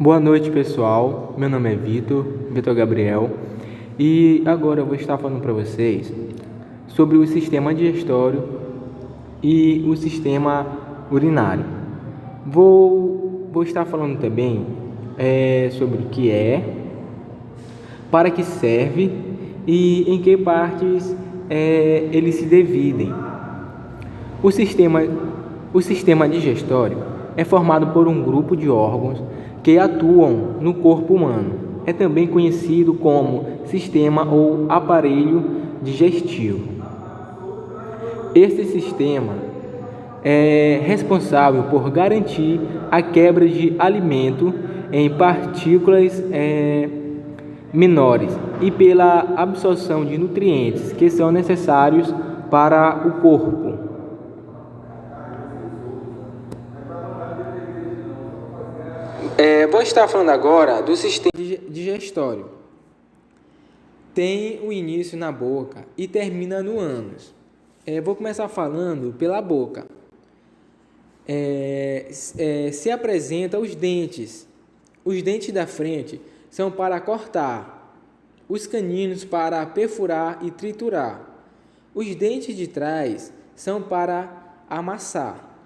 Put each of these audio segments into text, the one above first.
Boa noite, pessoal. Meu nome é Vitor Gabriel, e agora eu vou estar falando para vocês sobre o sistema digestório e o sistema urinário. Vou estar falando também sobre o que é, para que serve e em que partes eles se dividem. O sistema digestório é formado por um grupo de órgãos que atuam no corpo humano. É também conhecido como sistema ou aparelho digestivo. Este sistema é responsável por garantir a quebra de alimento em partículas menores e pela absorção de nutrientes que são necessários para o corpo. Vou estar falando agora do sistema digestório. Tem o início na boca e termina no ânus. Vou começar falando pela boca. Se apresenta os dentes. Os dentes da frente são para cortar, os caninos para perfurar e triturar. Os dentes de trás são para amassar.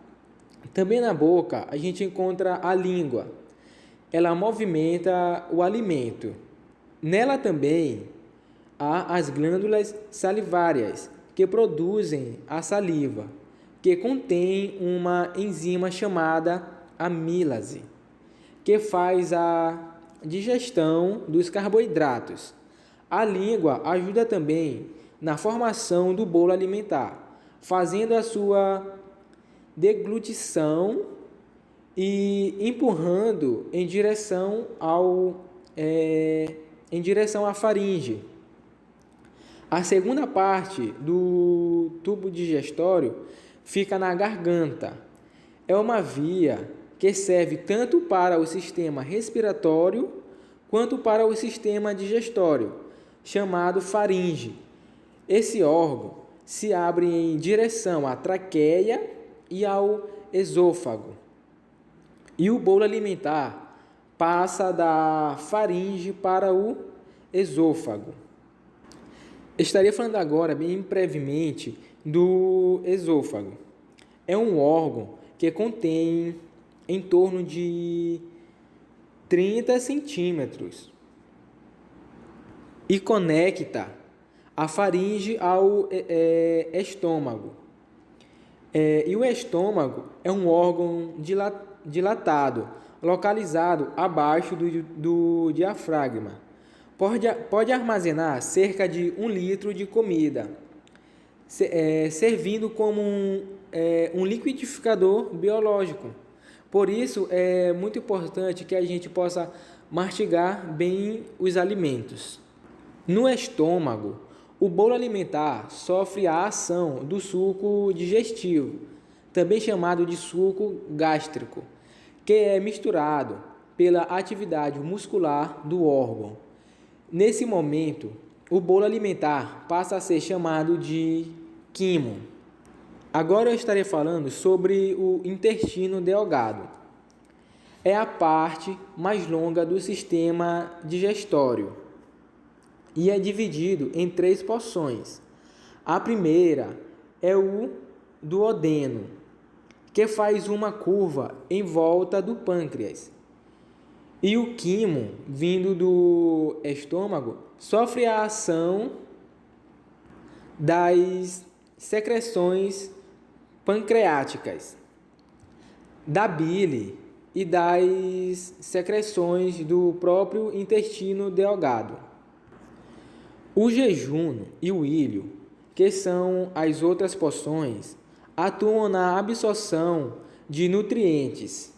Também na boca a gente encontra a língua. Ela movimenta o alimento. Nela também há as glândulas salivárias, que produzem a saliva, que contém uma enzima chamada amilase, que faz a digestão dos carboidratos. A língua ajuda também na formação do bolo alimentar, fazendo a sua deglutição e empurrando em direção à faringe. A segunda parte do tubo digestório fica na garganta. É uma via que serve tanto para o sistema respiratório quanto para o sistema digestório, chamado faringe. Esse órgão se abre em direção à traqueia e ao esôfago. E o bolo alimentar passa da faringe para o esôfago. Estarei falando agora, bem brevemente, do esôfago. É um órgão que contém em torno de 30 centímetros e conecta a faringe ao estômago. E o estômago é um órgão dilatado, localizado abaixo do diafragma. Pode armazenar cerca de 1 litro de comida, servindo como um liquidificador biológico. Por isso, é muito importante que a gente possa mastigar bem os alimentos. No estômago, o bolo alimentar sofre a ação do suco digestivo, também chamado de suco gástrico, que é misturado pela atividade muscular do órgão. Nesse momento, o bolo alimentar passa a ser chamado de quimo. Agora eu estarei falando sobre o intestino delgado. É a parte mais longa do sistema digestório e é dividido em 3 porções. A primeira é o duodeno, que faz uma curva em volta do pâncreas. E o quimo, vindo do estômago, sofre a ação das secreções pancreáticas, da bile e das secreções do próprio intestino delgado. O jejum e o ilho, que são as outras porções, atuam na absorção de nutrientes.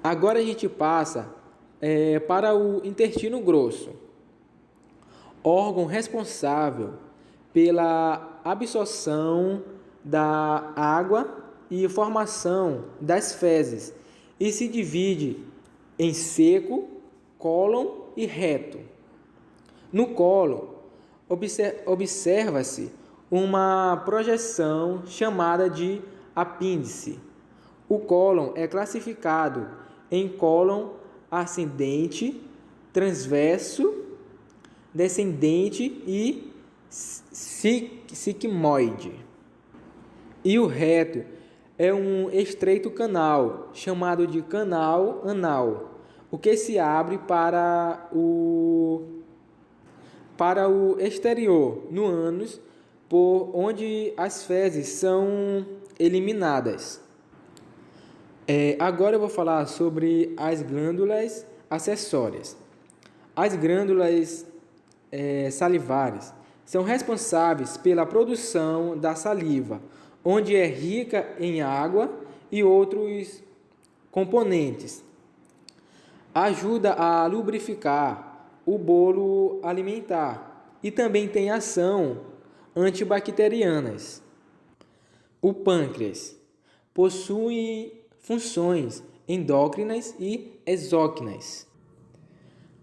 Agora a gente passa para o intestino grosso, órgão responsável pela absorção da água e formação das fezes, e se divide em seco, cólon e reto. No cólon, observa-se uma projeção chamada de apêndice. O cólon é classificado em cólon ascendente, transverso, descendente e sigmoide. E o reto é um estreito canal, chamado de canal anal, o que se abre para o exterior, no ânus, por onde as fezes são eliminadas. Agora eu vou falar sobre as glândulas acessórias. As glândulas salivares são responsáveis pela produção da saliva, onde é rica em água e outros componentes. Ajuda a lubrificar o bolo alimentar e também tem ação antibacterianas. O pâncreas possui funções endócrinas e exócrinas.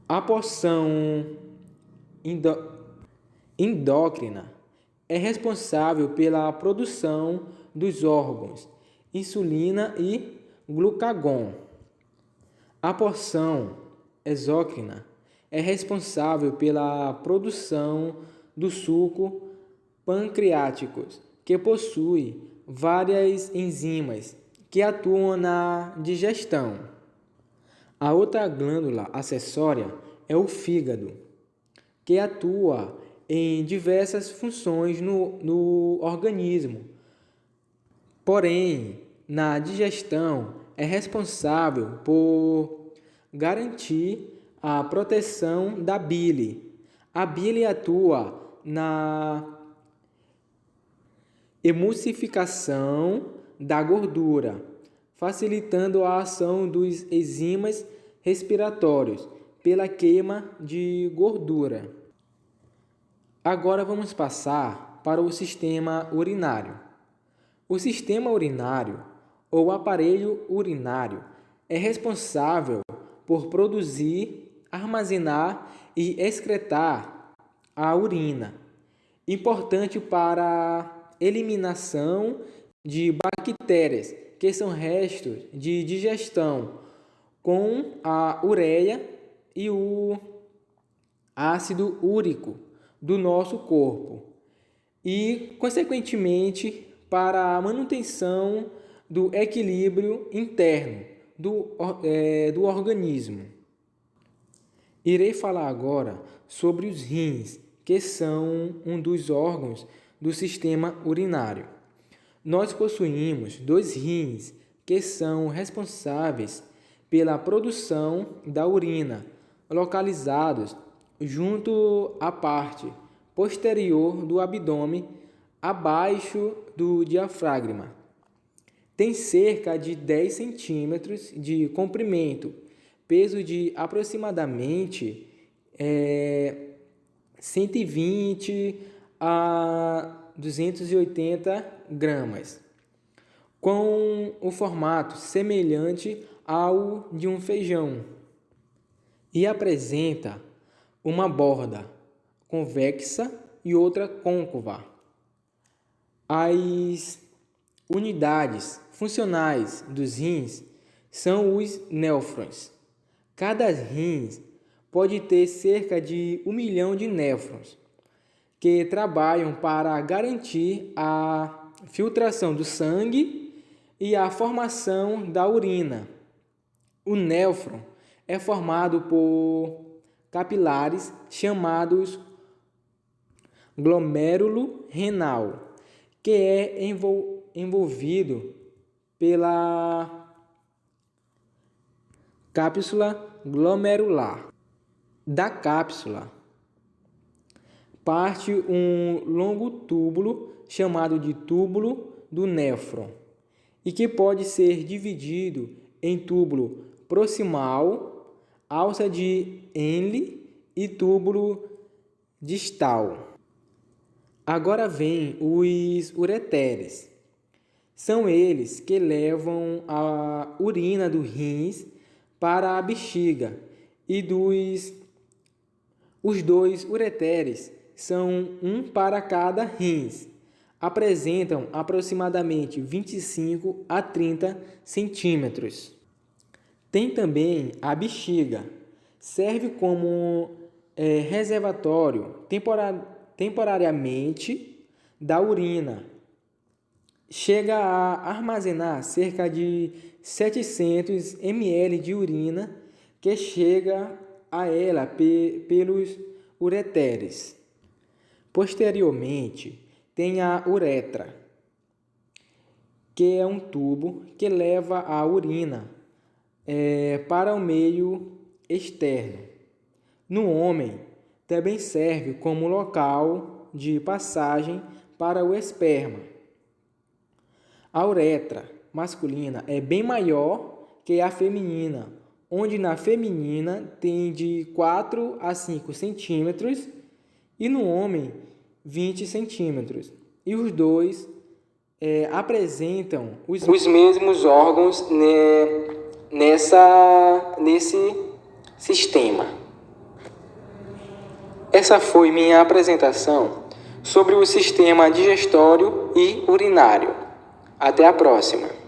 A porção endócrina é responsável pela produção dos órgãos insulina e glucagon. A porção exócrina é responsável pela produção do suco pancreático, que possui várias enzimas que atuam na digestão. A outra glândula acessória é o fígado, que atua em diversas funções no organismo. Porém, na digestão é responsável por garantir a proteção da bile. A bile atua na emulsificação da gordura, facilitando a ação dos enzimas respiratórios pela queima de gordura. Agora vamos passar para o sistema urinário. O sistema urinário, ou aparelho urinário, é responsável por produzir, armazenar e excretar a urina, importante para a eliminação de bactérias, que são restos de digestão, com a ureia e o ácido úrico do nosso corpo e, consequentemente, para a manutenção do equilíbrio interno do organismo. Irei falar agora sobre os rins, que são um dos órgãos do sistema urinário. Nós possuímos 2 rins que são responsáveis pela produção da urina, localizados junto à parte posterior do abdômen, abaixo do diafragma. Tem cerca de 10 centímetros de comprimento, peso de aproximadamente 120 a 280 gramas, com o formato semelhante ao de um feijão, e apresenta uma borda convexa e outra côncava. As unidades funcionais dos rins são os néfrons. Cada rim pode ter cerca de 1 milhão de néfrons, que trabalham para garantir a filtração do sangue e a formação da urina. O néfron é formado por capilares chamados glomérulo renal, que é envolvido pela cápsula glomerular. Da cápsula parte um longo túbulo chamado de túbulo do néfron e que pode ser dividido em túbulo proximal, alça de Henle e túbulo distal. Agora vem os ureteres. São eles que levam a urina do rins para a bexiga e os 2 ureteres são um para cada rins. Apresentam aproximadamente 25 a 30 centímetros. Tem também a bexiga. Serve como reservatório temporariamente da urina. Chega a armazenar cerca de 700 ml de urina que chega a ela pelos ureteres. Posteriormente, tem a uretra, que é um tubo que leva a urina para o meio externo. No homem, também serve como local de passagem para o esperma. A uretra masculina é bem maior que a feminina, onde na feminina tem de 4 a 5 centímetros e no homem 20 centímetros. E os dois apresentam os mesmos órgãos nesse sistema. Essa foi minha apresentação sobre o sistema digestório e urinário. Até a próxima!